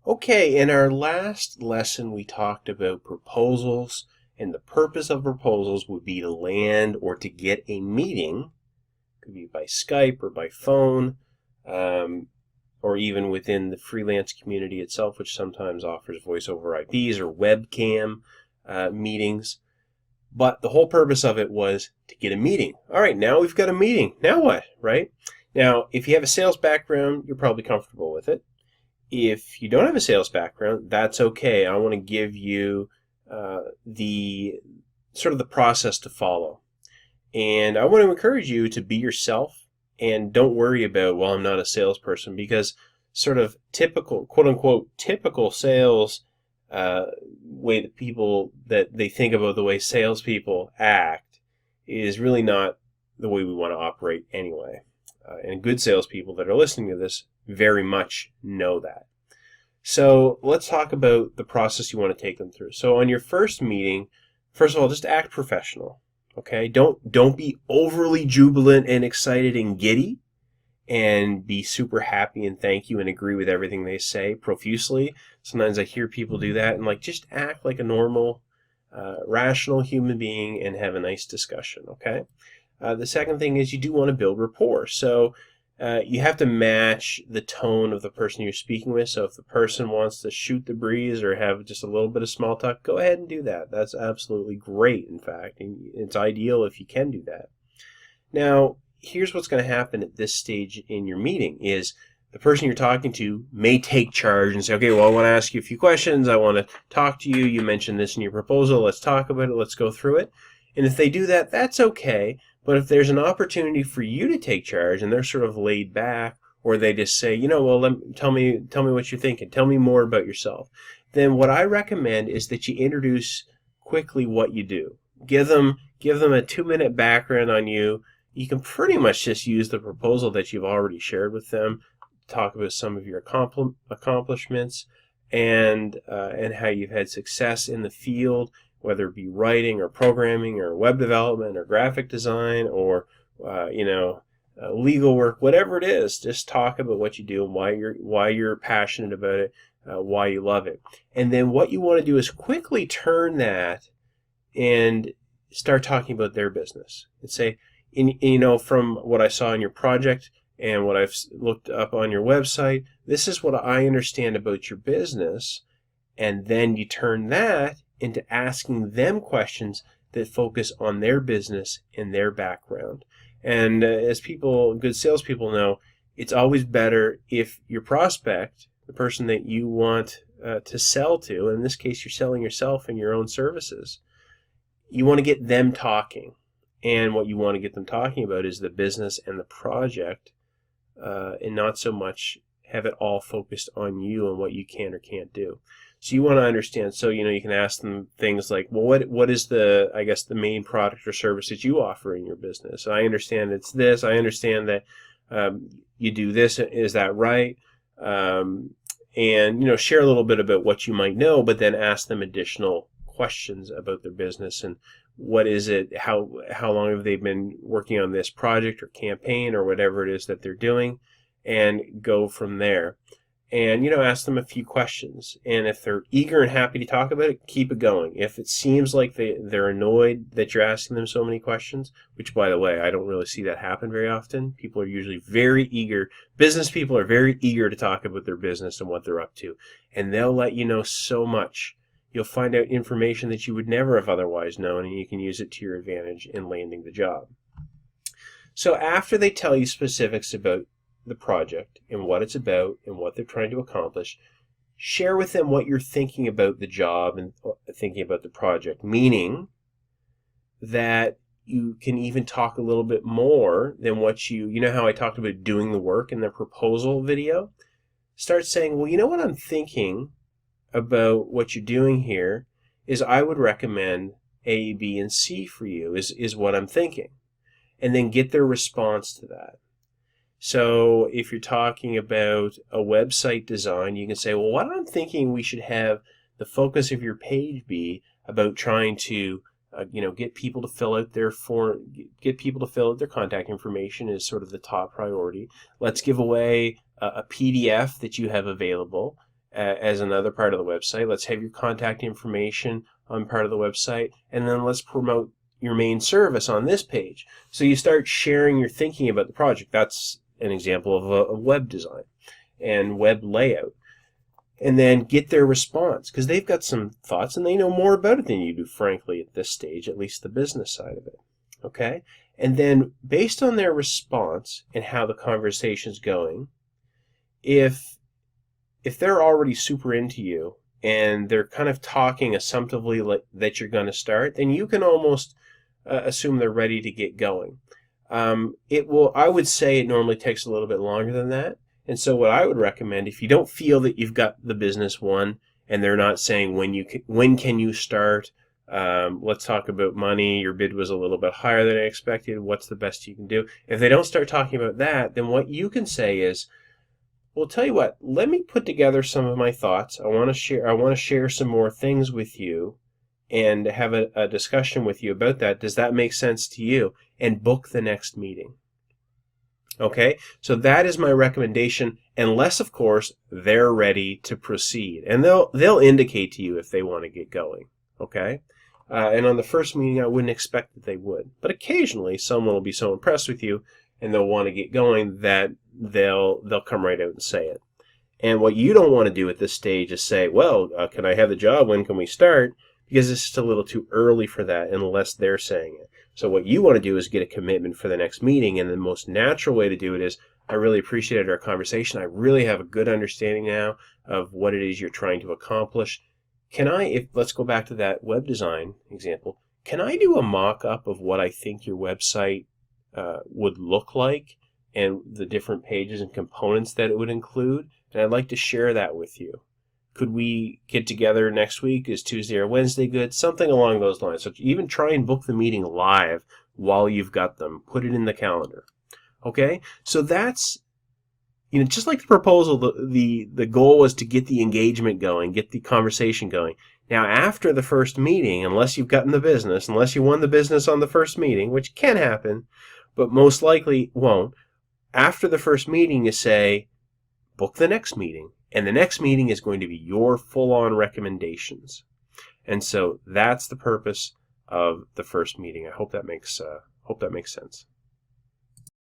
Okay, in our last lesson, we talked about proposals, and the purpose of proposals would be to land or to get a meeting. It could be by Skype or by phone, um, or even within the freelance community itself, which sometimes offers voice over IPs or webcam meetings. But the whole purpose of it was to get a meeting. All right, now we've got a meeting. Now what, right? Now, if you have a sales background, you're probably comfortable with it. If you don't have a sales background, that's okay. I want to give you the sort of the process to follow. And I want to encourage you to be yourself and don't worry about, well, I'm not a salesperson, because sort of typical, quote unquote, typical sales way that people that they think about the way salespeople act is really not the way we want to operate anyway. And good salespeople that are listening to this very much know that. So let's talk about the process you want to take them through. So on your first meeting, first of all, just act professional. Okay, don't be overly jubilant and excited and giddy, and be super happy and thank you and agree with everything they say profusely. Sometimes I hear people do that, and just act like a normal, rational human being and have a nice discussion. Okay. The second thing is you do want to build rapport. So you have to match the tone of the person you're speaking with. So if the person wants to shoot the breeze or have just a little bit of small talk, go ahead and do that. That's absolutely great, in fact. And it's ideal if you can do that. Now, here's what's going to happen at this stage in your meeting is the person you're talking to may take charge and say, okay, well, I want to ask you a few questions. I want to talk to you. You mentioned this in your proposal. Let's talk about it. Let's go through it. And if they do that, that's okay. But if there's an opportunity for you to take charge and they're sort of laid back, or they just say, well, tell me what you're thinking. Tell me more about yourself. Then what I recommend is that you introduce quickly what you do. Give them a 2-minute background on you. You can pretty much just use the proposal that you've already shared with them, talk about some of your accomplishments and how you've had success in the field, whether it be writing or programming or web development or graphic design or legal work, whatever it is. Just talk about what you do and why you're passionate about it, why you love it. And then what you want to do is quickly turn that and start talking about their business and say, from what I saw in your project and what I've looked up on your website, this is what I understand about your business. And then you turn that into asking them questions that focus on their business and their background. And as good salespeople know, it's always better if your prospect, the person that you want to sell to, in this case you're selling yourself and your own services, you want to get them talking. And what you want to get them talking about is the business and the project, and not so much have it all focused on you and what you can or can't do. So you want to understand. So you can ask them things like, well, what is the main product or service that you offer in your business? I understand it's this. I understand that you do this. Is that right? And share a little bit about what you might know, but then ask them additional questions about their business and what is it, how long have they been working on this project or campaign or whatever it is that they're doing, and go from there. And ask them a few questions, and if they're eager and happy to talk about it, keep it going. If it seems like they're annoyed that you're asking them so many questions, which, by the way, I don't really see that happen very often. People are usually very eager. Business people are very eager to talk about their business and what they're up to, and they'll let you know so much. You'll find out information that you would never have otherwise known, and you can use it to your advantage in landing the job. So after they tell you specifics about the project and what it's about and what they're trying to accomplish, share with them what you're thinking about the job and thinking about the project, meaning that you can even talk a little bit more than what you know how I talked about doing the work in the proposal video? Start saying, well, what I'm thinking about what you're doing here is I would recommend A, B, and C for you is what I'm thinking. And then get their response to that. So if you're talking about a website design, you can say, well, what I'm thinking we should have the focus of your page be about trying to get people to fill out their form, get people to fill out their contact information is sort of the top priority. Let's give away a PDF that you have available as another part of the website. Let's have your contact information on part of the website, and then let's promote your main service on this page. So you start sharing your thinking about the project. That's an example of a web design and web layout. And then get their response, because they've got some thoughts and they know more about it than you do, frankly, at this stage, at least the business side of it. Okay? And then based on their response and how the conversation's going, if they're already super into you and they're kind of talking assumptively like that you're going to start, then you can almost assume they're ready to get going. I would say it normally takes a little bit longer than that. And so what I would recommend, if you don't feel that you've got the business won and they're not saying when can you start, let's talk about money, your bid was a little bit higher than I expected, what's the best you can do? If they don't start talking about that, then what you can say is, well, tell you what, let me put together some of my thoughts. I want to share some more things with you and have a discussion with you about that. Does that make sense to you? And book the next meeting. Okay, so that is my recommendation, unless, of course, they're ready to proceed. And they'll indicate to you if they want to get going. Okay? And on the first meeting, I wouldn't expect that they would. But occasionally, someone will be so impressed with you and they'll want to get going that they'll come right out and say it. And what you don't want to do at this stage is say, well, can I have the job? When can we start? Because it's just a little too early for that unless they're saying it. So what you want to do is get a commitment for the next meeting, and the most natural way to do it is, I really appreciated our conversation. I really have a good understanding now of what it is you're trying to accomplish. Let's go back to that web design example, can I do a mock-up of what I think your website would look like and the different pages and components that it would include? And I'd like to share that with you. Could we get together next week? Is Tuesday or Wednesday good? Something along those lines. So even try and book the meeting live while you've got them. Put it in the calendar. Okay? So that's, just like the proposal, the goal was to get the engagement going, get the conversation going. Now, after the first meeting, unless you've gotten the business, unless you won the business on the first meeting, which can happen, but most likely won't, after the first meeting, you say, book the next meeting. And the next meeting is going to be your full-on recommendations. And so that's the purpose of the first meeting. I hope that makes sense.